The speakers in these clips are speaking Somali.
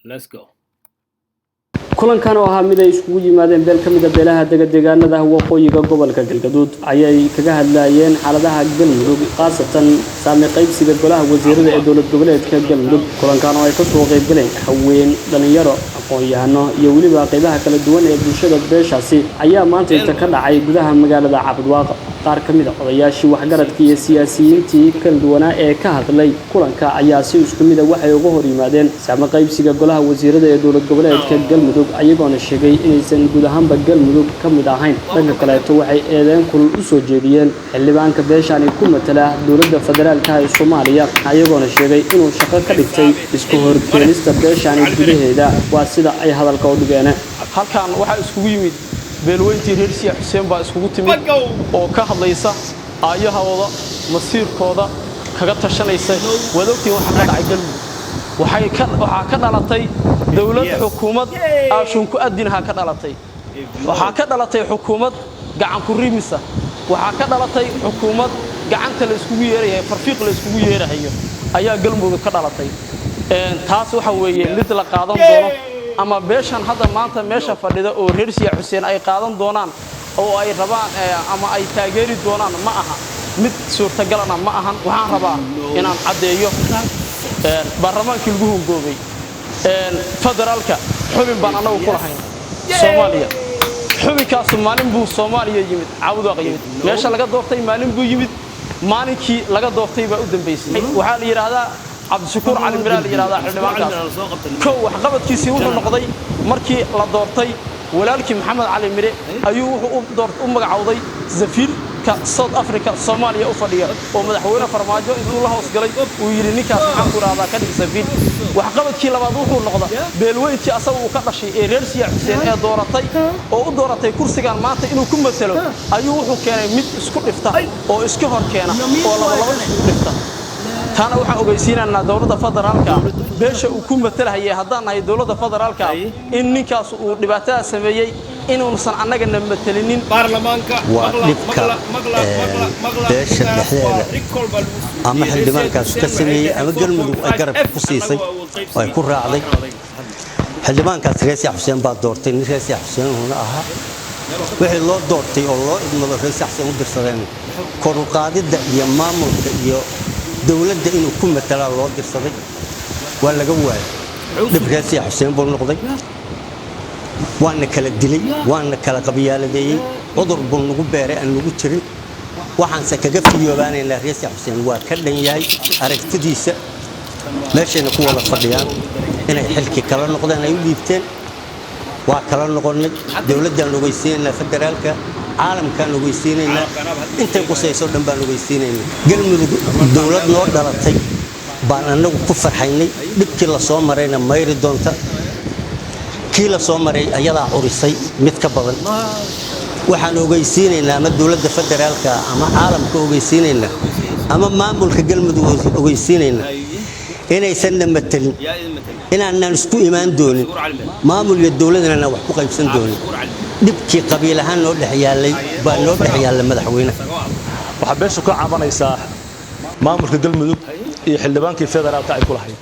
Let's go. kulankan oo ahaa mid ay iskugu yimaadeen beel ka mid ah beelaha deegaanada waqooyiga gobolka Galgaduud ayay kaga hadlayeen xaaladaha Galmudug qaasatan saami qaybsiga golaha wasiirada ee dowlad goboleedka Galmudug kulankan oo ay ka soo qayb galeen haween dhalinyaro aqoon-yahano iyo waliba qaybaha kala duwan ee bulshada beeshaasi ayaa maanta inta ka dhacay gudaha magaalada Cabdwaaq qaar ka mid ah odayaashii waxgaradka iyo siyaasiyiintii kala duwan ee ka hadlay kulanka ayaa si isku mid ah waxay uga hor yimaadeen saami qaybsiga golaha wasiirada ee dowlad goboleedka Galmudug ayagoona sheegay inaysan guud ahaanba Galmudug ka mid ahayn dhanka kale waxay eedeen kulul u soo jeediyeen xildhibaanka beeshaan ku matala dowladda federaalka ee Soomaaliya ayagoona sheegay inuu shaqo ka dhigtay isku horkeenista beeshaan gudaheeda waa sida ay hadalka u dhigeen halkan waxa iskugu yimid beelweyntii reer Siyax Xuseen baa iskugu timid oo ka hadlaysa aayahooda masiirkooda kaga tashanaysa wadogtii waxa ka dhacay Galmudug waxa ka dhalatay dawlad xukuumad aashun ku adinaha ka dhalatay waxa ka dhalatay xukuumad gacan ku rimisa waxa ka dhalatay xukuumad gacanta la iskugu yeerayo farfiiq la iskugu yeerayo ayaa Galmudug ka dhalatay taas waxa weeye mid la qaadan doono ama beeshan hadda maanta meesha fadhida oo reer Siyax Xuseen ay qaadan doonaan oo ay rabaan ama ay taageeri doonaan ma aha mid suurtagalana ma ahan waxaan rabaa inaan cadeeyo baarlamaankii lagu hogaamiyay federaalka xubin baan anagu ku lahayn Soomaaliya xubinkaas maalin buu Soomaaliya yimid Cabdwaaq yimid meesha laga doortay maalin buu yimid maalinkii laga doortay baa u dambeysay waxa la yiraahdaa Cabdishakuur Cali Miraal yiraahdaa xildhibaankaas koow wax qabadkiisii wuxuu noqday markii la doortay walaalkii Maxamed Cali Mire ayuu wuxuu u magacawday Zafir ka South Africa Soomaaliya u fadhiya oo madaxweyne farmaajo intuu la hoos galay uu yiri ninkaas waxaan ku raada ka dhig Zafir wax qabadkii labaad wuxuu noqday beelweyntii asagu uu ka dhashay ee reer Siyax Xuseen ee dooratay oo u dooratay kursigan maanta inuu ku matalo ayuu wuxuu keenay mid isku dhifta oo iska hor keena oo laba isku dhifta taana waxaan ogeysiinaynaa dawladda federaalka beesha uu ku matalahay haddaan ay dawladda federaalka in ninkaas uu dhibaatada sameeyay inuusan annaga matalinin baarlamaanka beesha dhexdeeda ama xildhibaankaas ka sameeyay ama Galmudug ay garab ku siisay oo ay ku raacday xildhibaankaas reer Siyax Xuseen baa doortay nin reer Siyax Xuseen uu ahaa wixii loo doortay oo loo idmado reer Siyax Xuseen u dirsadeen kor u qaadida iyo maamulka iyo dawladda inuu ku matala loo dirsaday waa laga waayay dib reer Siyax Xuseen buu noqday waana kala dilay waana kala qabiyaaladeeyay cudur buu nagu beeray aan nagu jirin waxaan se kaga fiyoobaanaynaa reer Siyax Xuseen waa ka dhan yahay aragtidiisa meeshayna ku wada fadhiyaan inay xilki kala noqdaan ay u dhiibteen waa kala noqonay dawladdan ogeysiinaynaa federaalka caalamkan ogeysiinaynaa intay qusayso dhan baan ogeysiinaynaa Galmudug dawlad noo dhalatay baan anagu ku farxaynay dhibkii la soo marayna mayri doonta kii la soo maray ayadaa curisay mid ka badan waxaan ogeysiinaynaa ama dawladda federaalka ama caalamka ogeysiinaynaa ama maamulka Galmudug ogeysiinaynaa inaysan matalin inaan isku imaan doonin maamul iyo dawladana wax ku qaybsan doonin dibkii qabiil ahaan noo dhaxyaalay baa noo dhaxyaalay madaxweynaha waxa beesha ku caabanaysaa maamulka Galmudug iyo xildhibaankii federaalka ay ku lahayd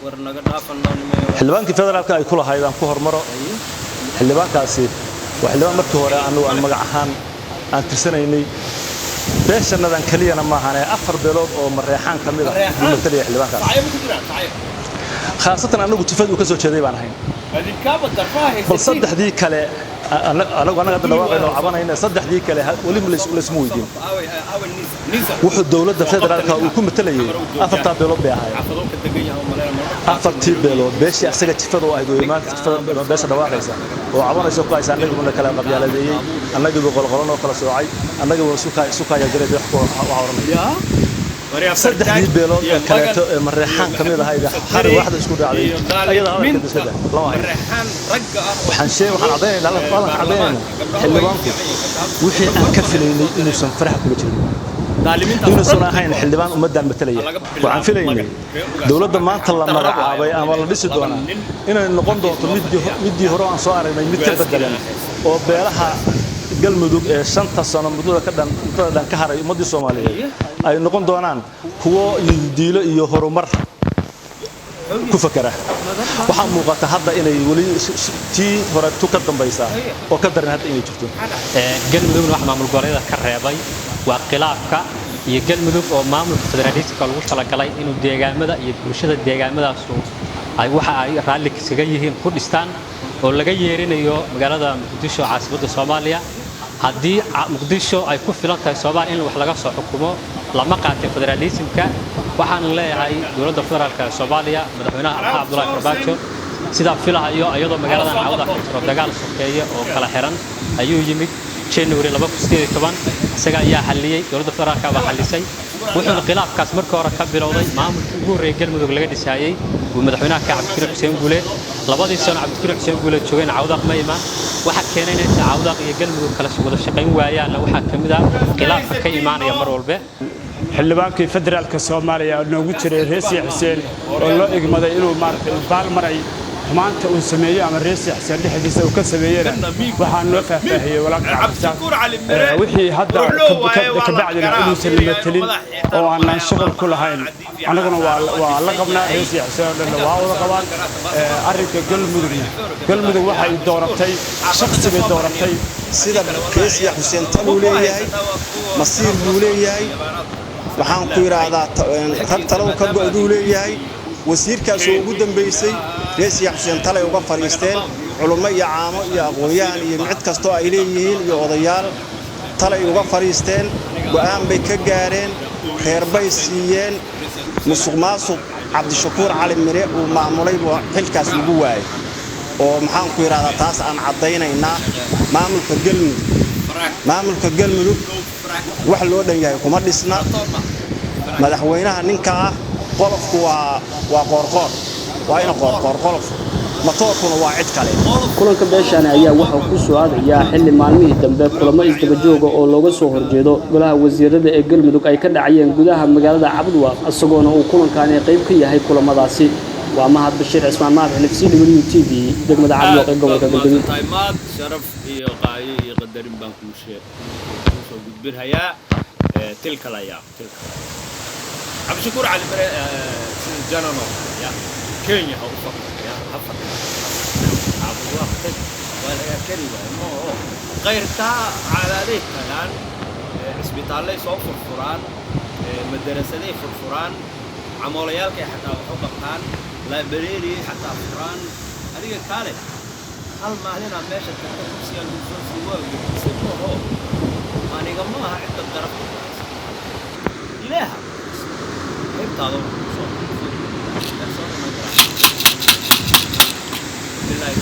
xildhibaankii federaalka ay ku lahayd aan ku hormaro xildhibaankaasi waa xildhibaan markii hore anagu aan magac ahaan aan tirsanaynay beeshanadan kaliyana ma ahan afar beelood oo mareexaan kamid ah mataliya xildhibaankaas khaasatan anagu tifad uu ka soo jeeday baan ahayn bal saddexdii kale anaga dhawaaqayno cabanayna saddexdii kale wali ma ismu weydiin wuxuu dawladda federaalka uu ku matalayay afarta beelood bay ahaayeen afartii beelood beeshii asaga tifada oo ahayd maanta tifada beesha dhawaaqaysa oo cabanayso ku aysan anagu kala qabyaaladeeyay anagu qolqolon oo kala soocay anagu sukaaya jiray wax ku oranaya saddexdii beelood ee kaleeto ee mareexaan kamid ahayd har waxda isku dhacday ayada halka disada mareexaan ragga waxaan cadeynaynaa xildhibaanku wixii aan ka filaynay inuusan farax kula jirin inuusan ahayn xildhibaan ummadan matalaya waxaan filaynay dawladda maanta la magacaabay ama la dhisi doonaa inay noqon doonto midii hore aan soo aragnay mid ka bedelan oo beelaha Galmudug ee 5 sano muddo ka dhan ka haray ummadii Soomaaliyeed ay noqon doonaan kuwo diilo iyo horumar ku fakara waxaa muuqata hadda inay wali tii hore tu ka dambaysaa oo ka daran hadda inay jirto galmudugna wax maamul goboleedka ka reebay waa khilaafka iyo galmudug oo maamulka federaalista lagu talagalay inuu deegaamada iyo bulshada deegaamadaas ay waxa ay raalli kaga yihiin ku dhistaan oo laga yeerinayo magaalada Muqdisho caasimadda Soomaaliya haddii Muqdisho ay ku filan tahay Soomaaliya in wax laga soo xukumo lama qaatay federalismka waxaan leeyahay dowladda federaalka Soomaaliya madaxweynaha Cabdullaahi Farmaajo sida filahayo ayadoo magaalada Cawda ka jiro dagaal sokeeye oo kala xiran ayuu yimid January 2017 isaga ayaa xaliyay dowladda federaalka baa xalisay wuxuu khilaafkaas markii hore ka bilowday maamulkii ugu horeeyay galmudug laga dhisayay uu madaxweynaha Cabdikariim Xuseen Guuleed labadii sano Cabdikariim Xuseen Guuleed joogeen Cawda ma iman waxa keenay in Cawda iyo galmudug kala soo wada shaqayn waayaan waxa kamid ah khilaaf ka imaanaya mar walba xildhibaankii federaalka Soomaaliya noogu jiray Reesi Xuseen oo loo igmaday inuu maartay baal maray maanta uu sameeyay ama Reesi Xuseen dhexdiisa uu ka sameeyay waxaan loo faahfaahiyay walaalka wixii hadda ka bacdina inuu salmatalin oo aan shaqo ku lahayn anaguna waa la qabnaa Reesi Xuseen waa wada qabaan arrinka galmudug waxay dooratay shakhsi bay dooratay sida Reesi Xuseen uu leeyahay masiir uu leeyahay waxaan ku yiraahdaa rag talow ka go'du leeyahay wasiirkaas oo ugu dambeysay Reesi Xuseen talay uga fariisteen culummo iyo caamo iyo aqoonyahan iyo mid kasto ay leeyihiin iyo odayaal talay uga fariisteen go'aan bay ka gaareen khayr bay siiyeen musuqmaasuq Cabdishakuur Cali Mire uu maamulay xilkaas ugu waayay oo maxaan ku yiraahdaa taas aan cadeynaynaa maamulka galmudug wax loo dhan yahay kuma dhisna madaxweynaha ninka ah qolofku waa qoorqoor waa ina qoorqoor qolof matoorkuna waa cid kale kulanka beeshan ayaa waxa ku soo aadaya xilli maalmihii dambe kulamo isdaba jooga oo looga soo horjeedo golaha wasiirada ee galmudug ay ka dhacayeen gudaha magaalada Cabdulwaaq asagoona uu kulankan qayb ka yahay kulamadaasi waa Mahad Bashiir Cismaan Mahad LFCW TV degmada Cabdulwaaq ee gobolka Galgaduud maad sharaf iyo qaayo iyo qadarin baan ku soo gudbinayaa tilka la yaa Cabdishakuur Cali Mire janano ya Kenya ha u fakar ya hafar Cabdulwaaq wala kariwa ma qayrta calaadey kalaan isbitaalay soo furfuraan madrasaday furfuraan عموليالك حتى وحققان لا بريري حتى فران هذه كاله هل ما هنا ماشي التكنولوجيا الوصول سواه أنا جمعها عند الطرف إلها هبطوا بالله